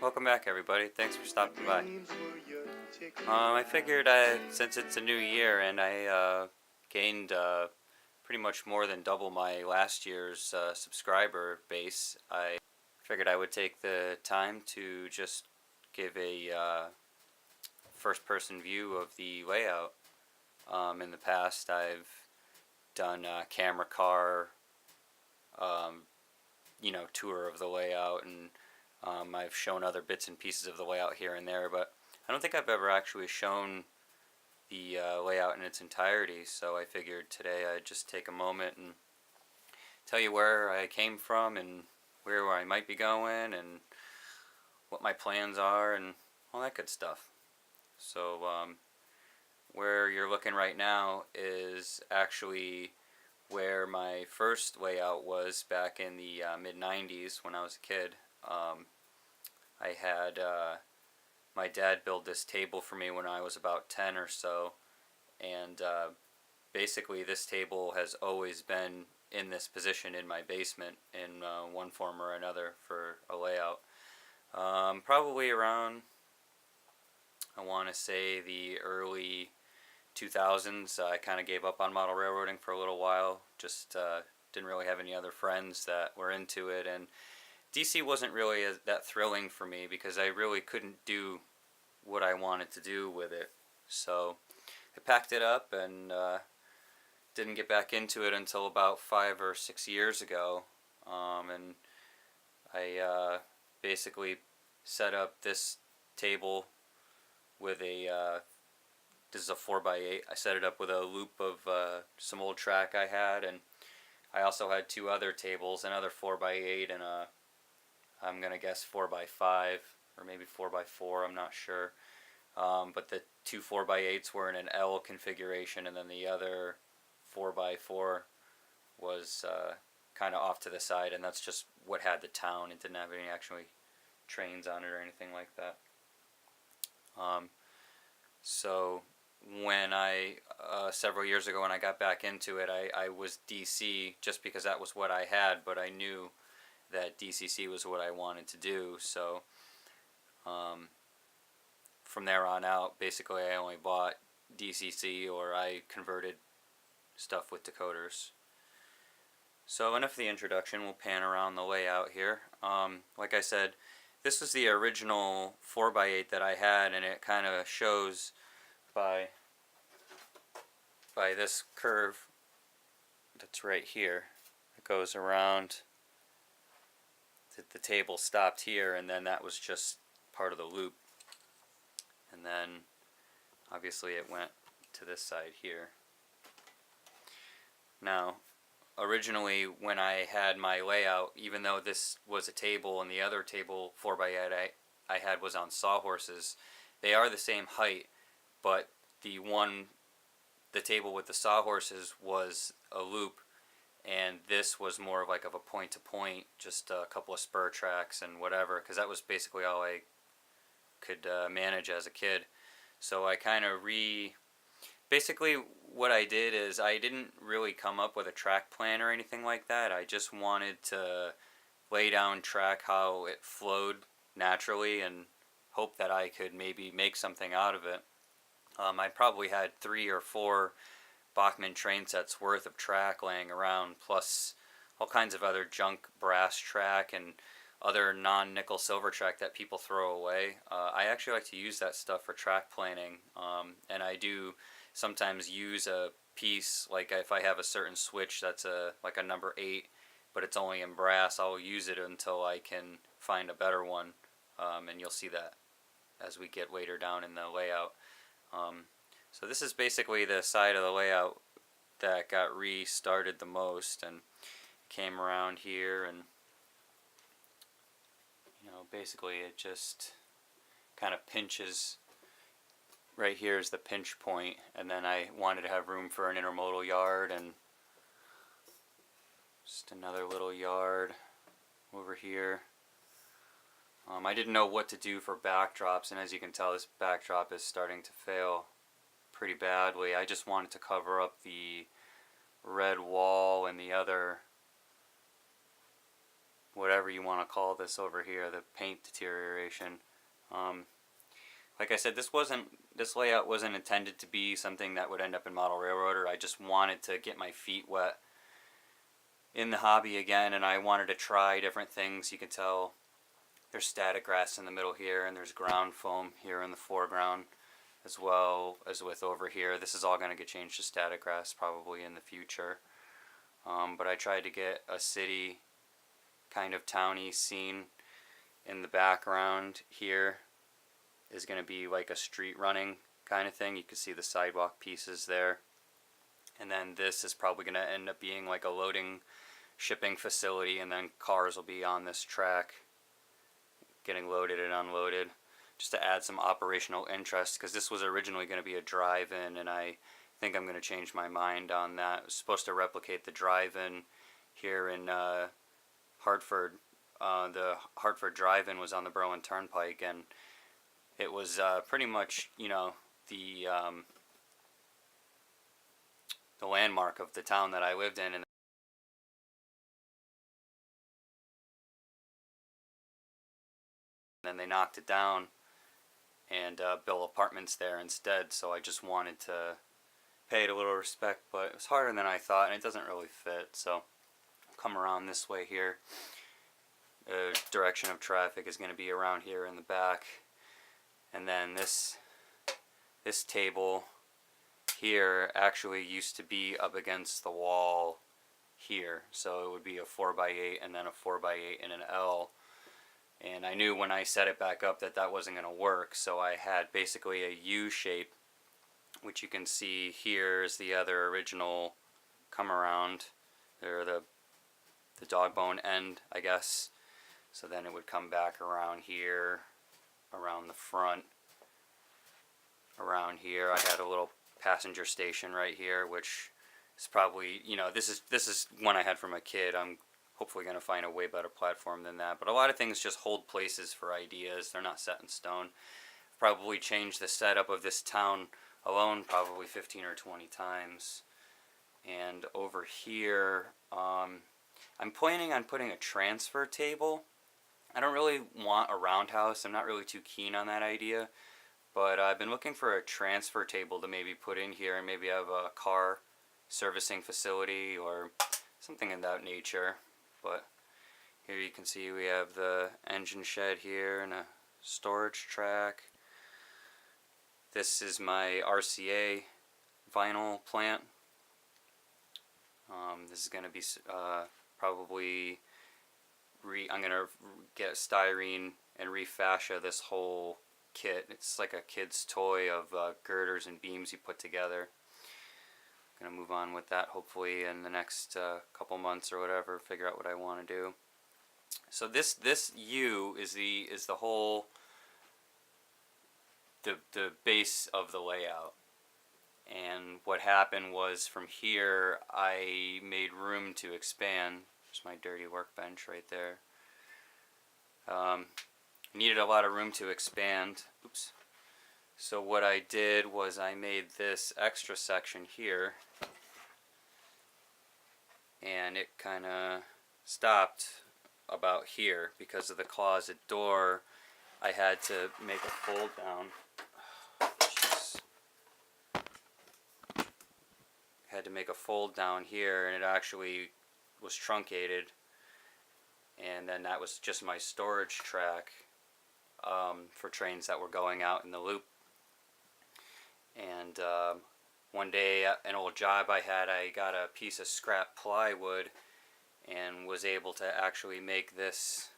Welcome back, everybody. Thanks for stopping by. I figured since it's a new year and I gained pretty much more than double my last year's subscriber base, I figured I would take the time to just give a first-person view of the layout. In the past, I've done a camera car, um, tour of the layout, and I've shown other bits and pieces of the layout here and there, but I don't think I've ever actually shown the layout in its entirety, so I figured today I'd just take a moment and tell you where I came from and where I might be going and what my plans are and all that good stuff. So, where you're looking right now is actually where my first layout was back in the mid 90s when I was a kid. I had my dad build this table for me when I was about 10 or so, and basically this table has always been in this position in my basement in one form or another for a layout. Probably around, I want to say, the early 2000s. I kind of gave up on model railroading for a little while, just didn't really have any other friends that were into it, and DC wasn't really that thrilling for me because I really couldn't do what I wanted to do with it. So I packed it up and didn't get back into it until about 5 or 6 years ago. And I basically set up this table with this is a 4x8. I set it up with a loop of some old track I had, and I also had two other tables, another 4x8 and I'm going to guess 4x5 or maybe 4x4, I'm not sure. But the two 4x8s were in an L configuration, and then the other 4x4 was kind of off to the side, and that's just what had the town. It didn't have any actually trains on it or anything like that. Um, so when I several years ago when I got back into it, I was DC just because that was what I had, but I knew that DCC was what I wanted to do. So um, from there on out, basically I only bought DCC or I converted stuff with decoders. So enough of the introduction, we'll pan around the layout here. Like I said, this was the original 4x8 that I had, and it kind of shows by this curve that's right here. It goes around, the table stopped here, and then that was just part of the loop. And then obviously it went to this side here. Now, originally when I had my layout, even though this was a table and the other table 4x8 I had was on sawhorses, they are the same height, but the table with the sawhorses was a loop, and this was more of like of a point to point, just a couple of spur tracks and whatever, because that was basically all I could manage as a kid. So I kind of basically what I did is I didn't really come up with a track plan or anything like that. I just wanted to lay down track how it flowed naturally and hope that I could maybe make something out of it. I probably had 3 or 4 Bachmann train sets worth of track laying around, plus all kinds of other junk brass track and other non-nickel silver track that people throw away. I actually like to use that stuff for track planning, and I do sometimes use a piece, like if I have a certain switch that's like a number 8, but it's only in brass, I'll use it until I can find a better one, and you'll see that as we get later down in the layout. So this is basically the side of the layout that got restarted the most, and came around here, and basically it just kind of pinches. Right here is the pinch point, and then I wanted to have room for an intermodal yard and just another little yard over here. I didn't know what to do for backdrops, and as you can tell, this backdrop is starting to fail pretty badly. I just wanted to cover up the red wall and the other whatever you want to call this over here, the paint deterioration. Like I said, this layout wasn't intended to be something that would end up in Model Railroader. I just wanted to get my feet wet in the hobby again, and I wanted to try different things. You can tell there's static grass in the middle here, and there's ground foam here in the foreground, as well as with over here. This is all going to get changed to static grass probably in the future. But I tried to get a city kind of towny scene in the background. Here is going to be like a street running kind of thing. You can see the sidewalk pieces there. And then this is probably going to end up being like a loading shipping facility, and then cars will be on this track getting loaded and unloaded, just to add some operational interest, because this was originally going to be a drive-in, and I think I'm going to change my mind on that. It was supposed to replicate the drive-in here in Hartford. The Hartford drive-in was on the Berlin Turnpike, and it was pretty much, you know, the landmark of the town that I lived in. And then they knocked it down and built apartments there instead. So I just wanted to pay it a little respect, but it was harder than I thought, and it doesn't really fit. So come around this way here. The direction of traffic is going to be around here in the back, and then this table here actually used to be up against the wall here, so it would be a 4x8 and then a 4x8 and an L. And I knew when I set it back up that that wasn't going to work, so I had basically a U shape, which you can see here is the other original come around, or the dog bone end, I guess. So then it would come back around here, around the front, around here. I had a little passenger station right here, which is probably, you know, this is one I had from a kid. I'm hopefully going to find a way better platform than that. But a lot of things just hold places for ideas. They're not set in stone. Probably changed the setup of this town alone probably 15 or 20 times. And over here, I'm planning on putting a transfer table. I don't really want a roundhouse. I'm not really too keen on that idea. But I've been looking for a transfer table to maybe put in here and maybe have a car servicing facility or something in that nature. But here you can see we have the engine shed here and a storage track. This is my RCA vinyl plant. This is going to be probably I'm going to get styrene and refascia this whole kit. It's like a kid's toy of girders and beams you put together. I'm going to move on with that hopefully in the next couple months or whatever, figure out what I want to do. So this U is the whole the base of the layout. And what happened was from here I made room to expand. There's my dirty workbench right there. Needed a lot of room to expand. Oops. So what I did was I made this extra section here, and it kind of stopped about here because of the closet door. I had to make a fold down. Had to make a fold down here, and it actually was truncated, and then that was just my storage track for trains that were going out in the loop. And one day, an old job I had, I got a piece of scrap plywood and was able to actually make this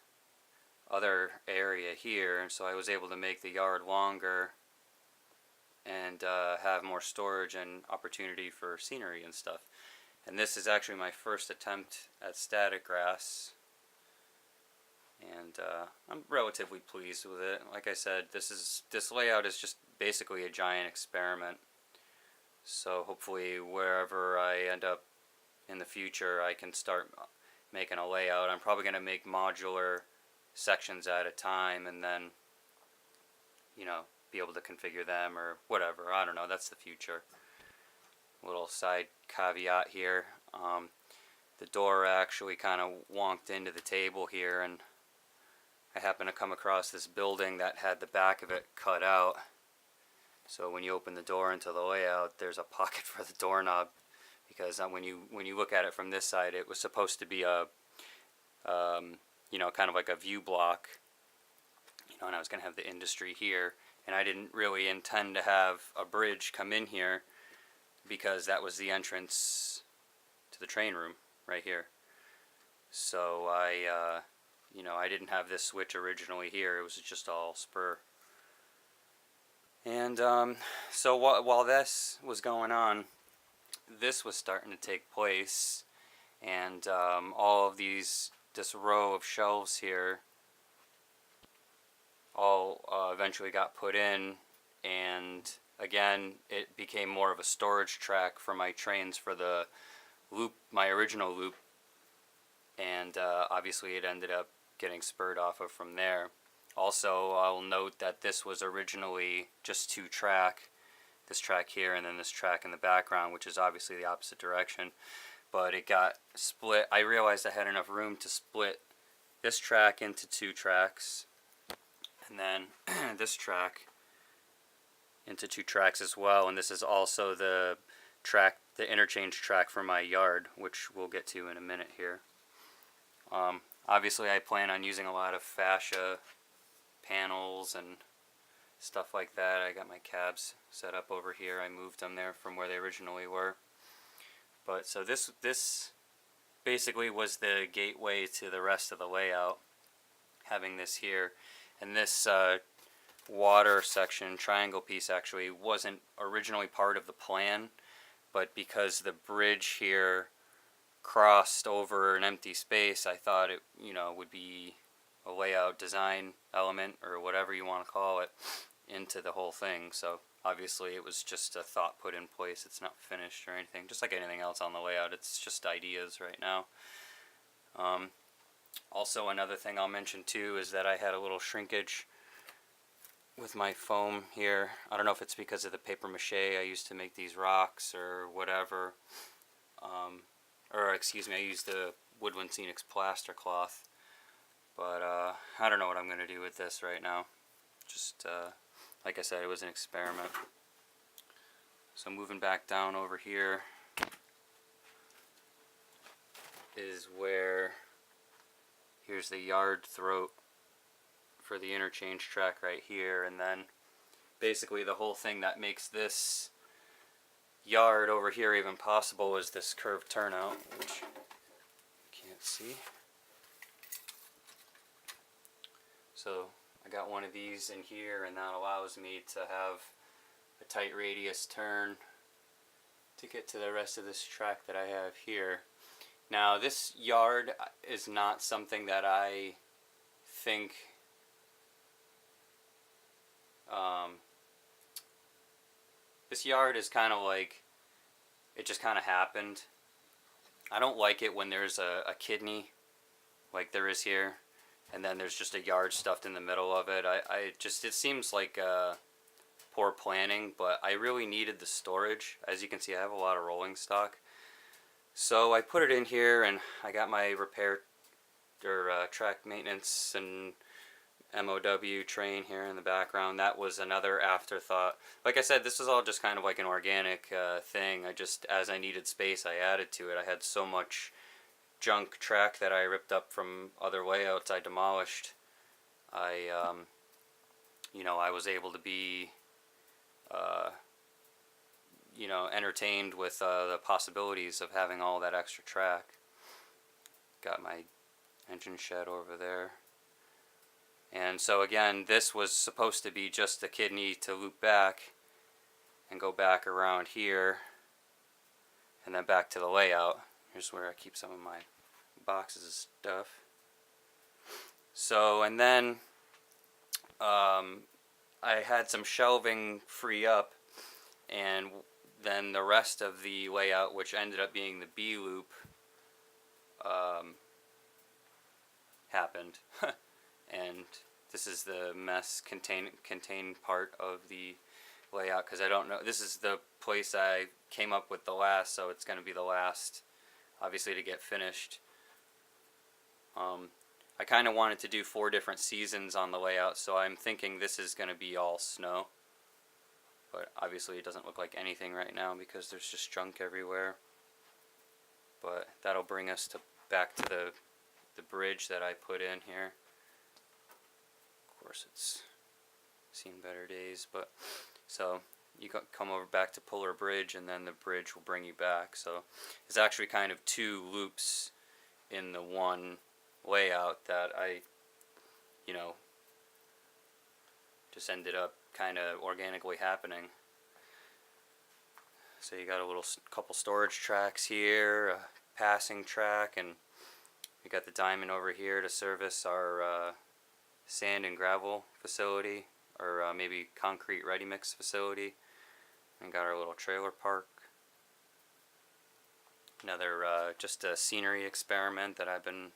other area here, and so I was able to make the yard longer and have more storage and opportunity for scenery and stuff. And this is actually my first attempt at static grass, and I'm relatively pleased with it. Like I said, this layout is just basically a giant experiment. So hopefully wherever I end up in the future, I can start making a layout. I'm probably going to make modular sections at a time, and then, you know, be able to configure them or whatever. I don't know. That's the future. Little side caveat here. the door actually kind of wonked into the table here, and I happened to come across this building that had the back of it cut out. So when you open the door into the layout, there's a pocket for the doorknob, because when you look at it from this side, it was supposed to be a kind of like a view block, and I was going to have the industry here, and I didn't really intend to have a bridge come in here, because that was the entrance to the train room right here. So I didn't have this switch originally here. It was just all spur. And so while this was going on, this was starting to take place, and all of this row of shelves here all eventually got put in, and again it became more of a storage track for my trains for the loop, my original loop, and obviously it ended up getting spurred off of from there. Also, I'll note that this was originally just 2-track, this track here and then this track in the background, which is obviously the opposite direction, but it got split. I realized I had enough room to split this track into 2 tracks, and then this track into 2 tracks as well, and this is also the interchange track for my yard, which we'll get to in a minute here. Obviously I plan on using a lot of fascia panels and stuff like that. I got my cabs set up over here. I moved them there from where they originally were. But so this basically was the gateway to the rest of the layout, having this here. And this water section, triangle piece, actually wasn't originally part of the plan, but because the bridge here crossed over an empty space, I thought it would be a layout design element, or whatever you want to call it, into the whole thing. So obviously it was just a thought put in place. It's not finished or anything, just like anything else on the layout. It's just ideas right now. Also, another thing I'll mention too is that I had a little shrinkage with my foam here. I don't know if it's because of the paper mache I used to make these rocks or whatever, or excuse me, I used the Woodland Scenics plaster cloth, but I don't know what I'm going to do with this right now. Just like I said, it was an experiment. So moving back down over here is where, here's the yard throat for the interchange track right here, and then basically the whole thing that makes this yard over here even possible is this curved turnout, which you can't see. So I got one of these in here, and that allows me to have a tight radius turn to get to the rest of this track that I have here. Now this yard is not something that I think this yard is kind of like, it just kind of happened. I don't like it when there's a kidney like there is here, and then there's just a yard stuffed in the middle of it. It seems like poor planning, but I really needed the storage. As you can see, I have a lot of rolling stock. So I put it in here, and I got my repair or track maintenance and MOW train here in the background. That was another afterthought. Like I said, this was all just kind of like an organic thing. As I needed space, I added to it. I had so much junk track that I ripped up from other layouts I demolished. I was able to be entertained with the possibilities of having all that extra track. Got my engine shed over there. And so again, this was supposed to be just a kidney to loop back and go back around here and then back to the layout. Here's where I keep some of my boxes of stuff. So, and then I had some shelving free up, and then the rest of the layout, which ended up being the B loop, happened. And this is the mess contained part of the layout, because I don't know, this is the place I came up with the last, so it's going to be the last obviously to get finished. I kind of wanted to do 4 different seasons on the layout, so I'm thinking this is going to be all snow. But obviously it doesn't look like anything right now because there's just junk everywhere. But that'll bring us back to the bridge that I put in here. Of course it's seen better days, but so you come over back to Puller Bridge and then the bridge will bring you back. So it's actually kind of 2 loops in the one layout that I, just ended up kind of organically happening. So you got a couple storage tracks here, a passing track, and we got the diamond over here to service our sand and gravel facility, or maybe concrete ready mix facility. And got our little trailer park. Another just a scenery experiment that I've been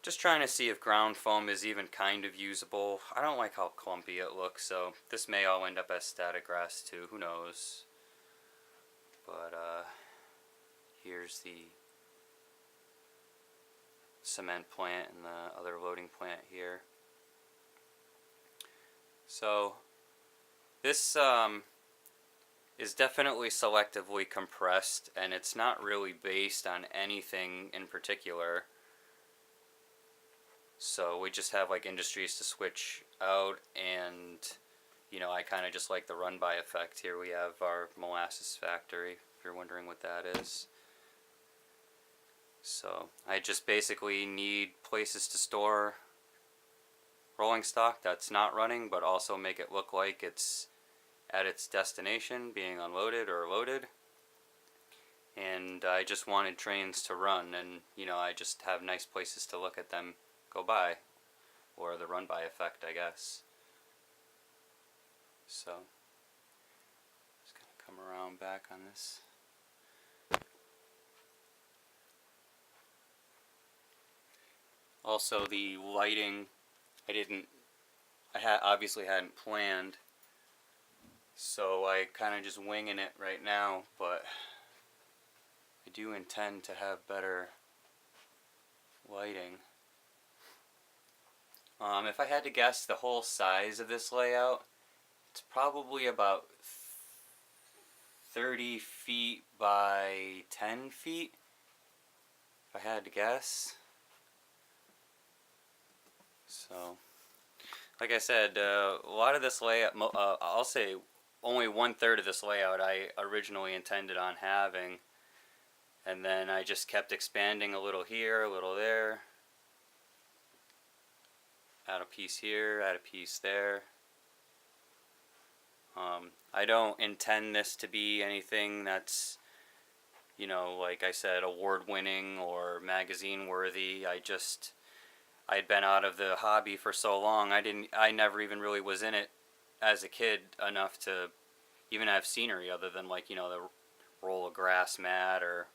just trying to see if ground foam is even kind of usable. I don't like how clumpy it looks, so this may all end up as static grass too, who knows. But here's the cement plant and the other loading plant here. So this is definitely selectively compressed, and it's not really based on anything in particular. So we just have like industries to switch out, and I kind of just like the run-by effect. Here we have our molasses factory, if you're wondering what that is. So I just basically need places to store rolling stock that's not running, but also make it look like it's at its destination, being unloaded or loaded. And I just wanted trains to run, and I just have nice places to look at them go by, or the run-by effect, I guess. So just gonna come around back on this. Also, the lighting, I obviously hadn't planned, so I kind of just winging it right now, but I do intend to have better lighting. If I had to guess the whole size of this layout, it's probably about 30 feet by 10 feet, if I had to guess. So, like I said, a lot of this layout, I'll say only 1/3 of this layout I originally intended on having, and then I just kept expanding a little here, a little there, add a piece here, add a piece there. I don't intend this to be anything that's, like I said, award-winning or magazine-worthy. I'd been out of the hobby for so long, I never even really was in it as a kid enough to even have scenery other than like, the roll of grass mat or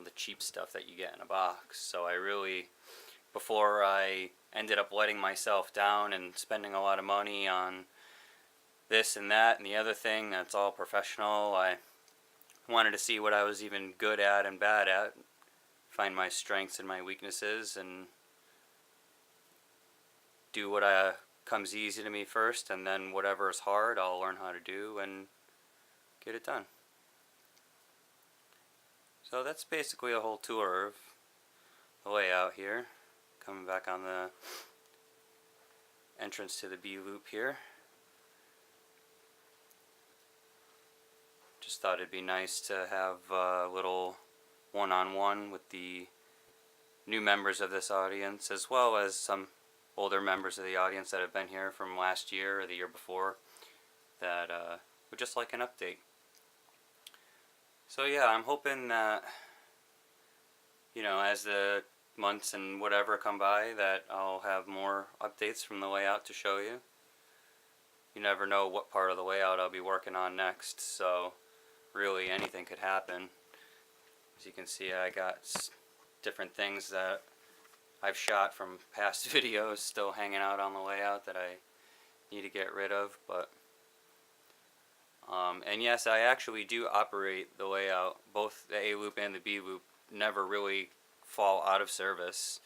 the cheap stuff that you get in a box. So I really, before I ended up letting myself down and spending a lot of money on this and that and the other thing that's all professional, I wanted to see what I was even good at and bad at, find my strengths and my weaknesses, and do what comes easy to me first, and then whatever is hard I'll learn how to do and get it done. So that's basically a whole tour of the layout here. Coming back on the entrance to the B loop here. Just thought it'd be nice to have a little one-on-one with the new members of this audience, as well as some older members of the audience that have been here from last year or the year before that would just like an update. So yeah, I'm hoping that, as the months and whatever come by, that I'll have more updates from the layout to show you. You never know what part of the layout I'll be working on next, so really anything could happen. As you can see, I got different things that I've shot from past videos still hanging out on the layout that I need to get rid of, but and yes, I actually do operate the layout, both the A loop and the B loop, never really fall out of service.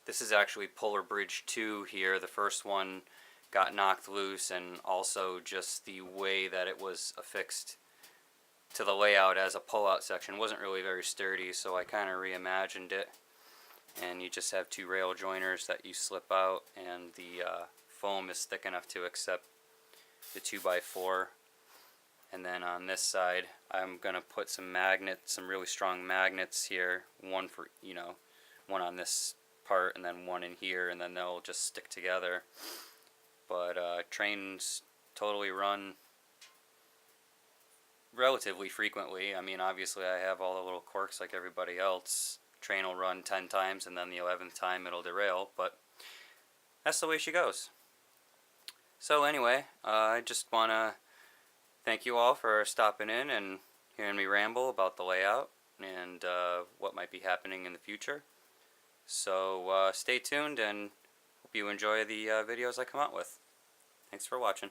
This is actually Puller Bridge 2 here. The first one got knocked loose, and also just the way that it was affixed to the layout as a pull-out section wasn't really very sturdy, so I kind of reimagined it. And you just have two rail joiners that you slip out, and the foam is thick enough to accept the 2x4. And then on this side, I'm gonna put some magnets, some really strong magnets here. One for, one on this part, and then one in here, and then they'll just stick together. But trains totally run relatively frequently. I mean, obviously I have all the little quirks like everybody else. Train will run 10 times, and then the 11th time it'll derail, but that's the way she goes. So anyway, I just want to thank you all for stopping in and hearing me ramble about the layout and what might be happening in the future. So stay tuned, and hope you enjoy the videos I come out with. Thanks for watching.